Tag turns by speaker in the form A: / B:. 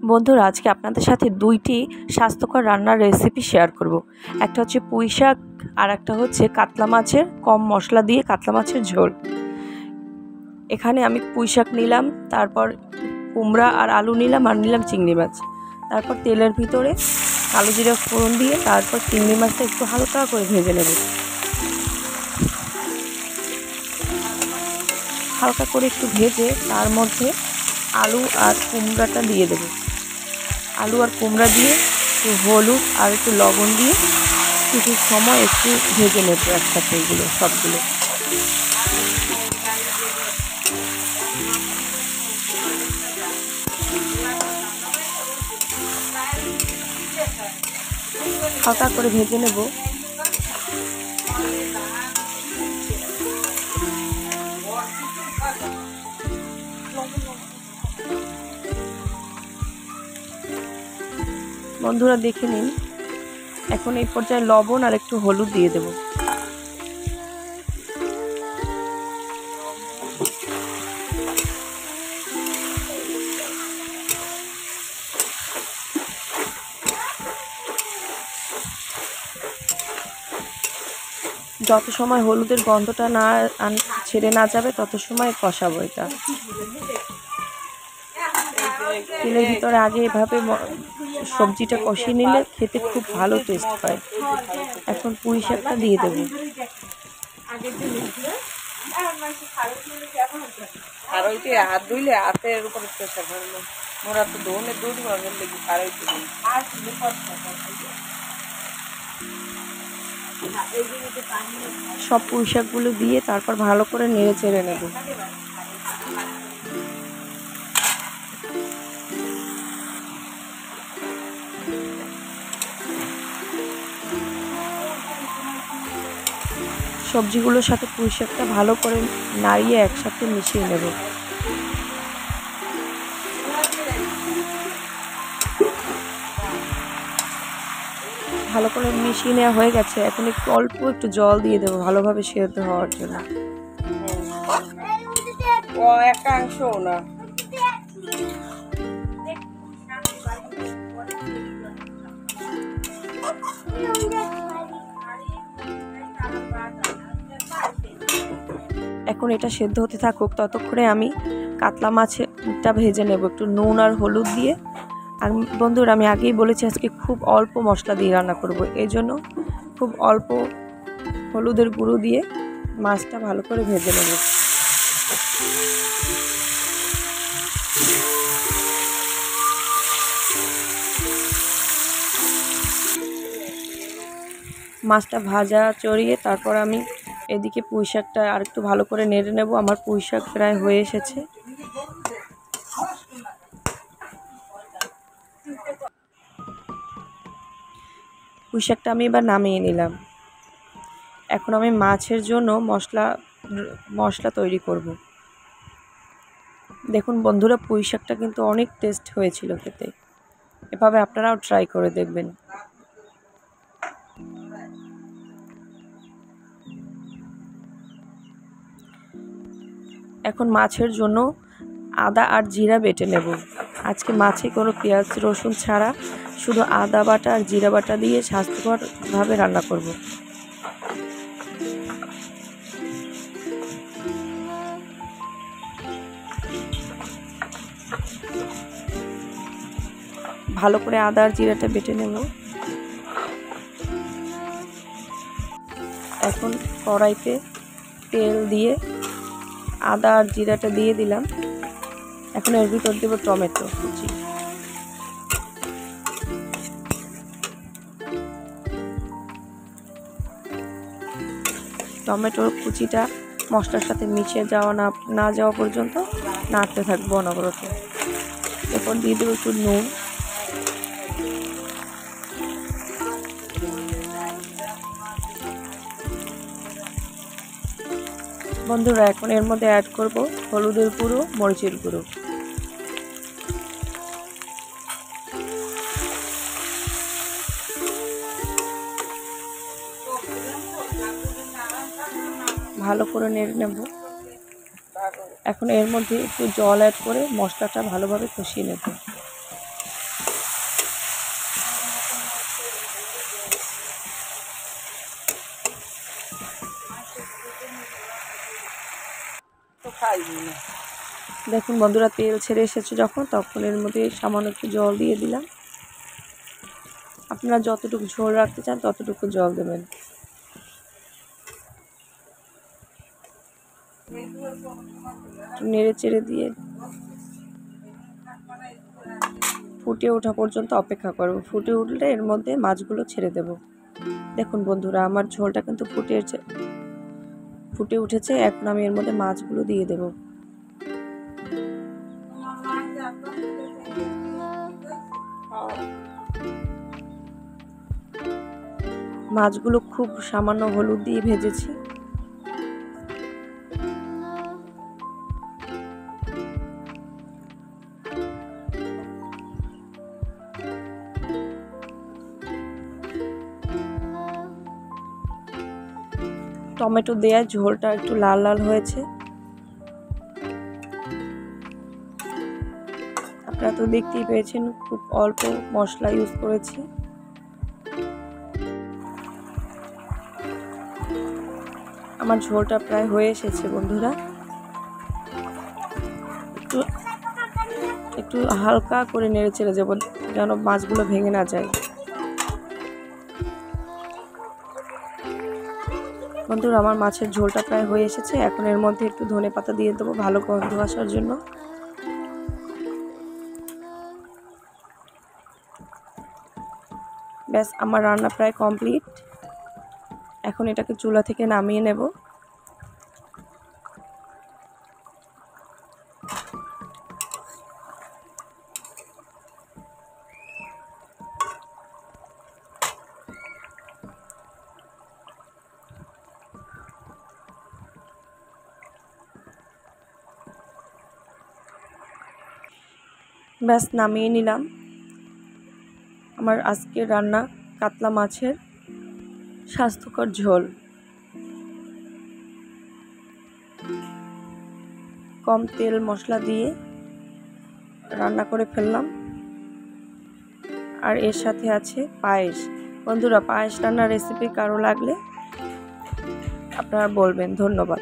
A: বন্ধুরা, আজকে আপনাদের সাথে দুইটি স্বাস্থ্যকর রান্নার রেসিপি শেয়ার করব। একটা হচ্ছে পুঁই শাক আর একটা হচ্ছে কাতলা মাছের কম মশলা দিয়ে কাতলা মাছের ঝোল। এখানে আমি পুঁই শাক নিলাম, তারপর কুমড়া আর আলু নিলাম, আর নিলাম চিংড়ি মাছ। তারপর তেলের ভিতরে কালো জিরা ফোড়ন দিয়ে তারপর চিংড়ি মাছটা একটু হালকা করে ভেজে নেব। হালকা করে একটু ভেজে তার মধ্যে আলু আর কুমড়াটা দিয়ে দেব। আলু আর কুমড়া দিয়ে একটু হলুদ আর একটু লবণ দিয়ে কিছু সময় একটু ভেজে নেব একসাথে এগুলো সবগুলো। হালকা করে ভেজে নেব। বন্ধুরা দেখে নিন, এখন এই পর্যায়ে লবণ আর একটু হলুদ দিয়ে দেব। যত সময় হলুদের গন্ধটা না ছেড়ে না যাবে তত সময় কষাবো এটা। তেলের ভিতরে আগে এভাবে সবজিটা কষিয়ে নিলে খেতে খুব ভালো টেস্ট হয়। এখন পুঁই শাকটা দিয়ে দেব।
B: হাত ধুইলে হাতের উপরে প্রেশার পড়লো, মোরা তো ধোনে দুধ ভাবেন লেগে খারাইতে
A: সব পুঁই শাকগুলো দিয়ে তারপর ভালো করে নেড়ে চেড়ে নেব। সবজিগুলোর সাথে পুঁই শাকটা ভালো করে নাড়িয়ে একসাথে মিশিয়ে নেব। ভালো করে মিশিয়ে নেওয়া হয়ে গেছে। এখন একটু অল্প একটু জল দিয়ে দেবো ভালোভাবে সেদ্ধ হওয়ার জন্য।
B: একাংশ না,
A: এখন এটা সেদ্ধ হতে থাকুক, ততক্ষণে আমি কাতলা মাছটা ভেজে নেব একটু নুন আর হলুদ দিয়ে। আর বন্ধুরা, আমি আগেই বলেছি আজকে খুব অল্প মশলা দিয়ে রান্না করব, এই জন্য খুব অল্প হলুদের গুঁড়ো দিয়ে মাছটা ভালো করে ভেজে নেব। মাছটা ভাজা চড়িয়ে তারপর আমি এদিকে পুঁই শাকটা আর একটু ভালো করে নেড়ে নেব। আমার পুঁই শাক প্রায় হয়ে এসেছে। পুঁই শাকটা আমি এবার নামিয়ে নিলাম। এখন আমি মাছের জন্য মশলা তৈরি করব। দেখুন বন্ধুরা, পুঁই শাকটা কিন্তু অনেক টেস্ট হয়েছিল খেতে। এভাবে আপনারাও ট্রাই করে দেখবেন। এখন মাছের জন্য আদা আর জিরা বেটে নেব। আজকে মাছে কোনো পেঁয়াজ রসুন ছাড়া শুধু আদা বাটা আর জিরা বাটা দিয়ে স্বাস্থ্যকরভাবে রান্না করব। ভালো করে আদা আর জিরাটা বেটে নেব। এখন কড়াইতে তেল দিয়ে আদা আর জিরাটা দিয়ে দিলাম। এখন এর ভিতর দেব টমেটো কুচি। টমেটোর কুচিটা মশলার সাথে মিশে না যাওয়া পর্যন্ত নাড়তে থাকবো অনবরত। এরপর দিয়ে দেবো একটু নুন। বন্ধুরা, এখন এর মধ্যে অ্যাড করব হলুদের গুঁড়ো, মরিচের গুঁড়ো। ভালো করে নেড়ে নেব। এখন এর মধ্যে একটু জল অ্যাড করে মশলাটা ভালোভাবে কষিয়ে নেব।
B: তো খাইনি না।
A: দেখুন বন্ধুরা, তেল ছেড়ে এসেছে যখন, তখন এর মধ্যে সামান্য একটু জল দিয়ে দিলাম। আপনারা যতটুকু ঝোল রাখতে চান ততটুকু জল দেবেন। নেড়ে চেড়ে দিয়ে ফুটে ওঠা পর্যন্ত অপেক্ষা করব। ফুটে উঠলে এর মধ্যে মাছগুলো ছেড়ে দেব। দেখুন বন্ধুরা, আমার ঝোলটা কিন্তু ফুটে উঠেছে। এখন আমি এর মধ্যে মাছগুলো দিয়ে দেব। মাছগুলো খুব সামান্য হলুদ দিয়ে ভেজেছি। টমেটো দেওয়ার ঝোলটা একটু লাল লাল হয়েছে। আপনারা তো দেখতেই পেয়েছেন, খুব অল্প মশলা ইউজ করেছি। আমার ঝোলটা প্রায় হয়ে এসেছে বন্ধুরা। একটু হালকা করে নেড়ে চেড়ে যাব, যেন মাছগুলো ভেঙে না যায়। বন্ধুরা, আমার মাছের ঝোলটা প্রায় হয়ে এসেছে। এখন এর মধ্যে একটু ধনেপাতা দিয়ে দেবো ভালো গন্ধ আসার জন্য। ব্যাস, আমার রান্না প্রায় কমপ্লিট। এখন এটাকে চুলা থেকে নামিয়ে নেব। ব্যাস, নামিয়ে নিলাম আমার আজকের রান্না কাতলা মাছের স্বাস্থ্যকর ঝোল। কম তেল মশলা দিয়ে রান্না করে ফেললাম। আর এর সাথে আছে পায়েস। বন্ধুরা, পায়েস রান্নার রেসিপি কারো লাগলে আপনারা বলবেন। ধন্যবাদ।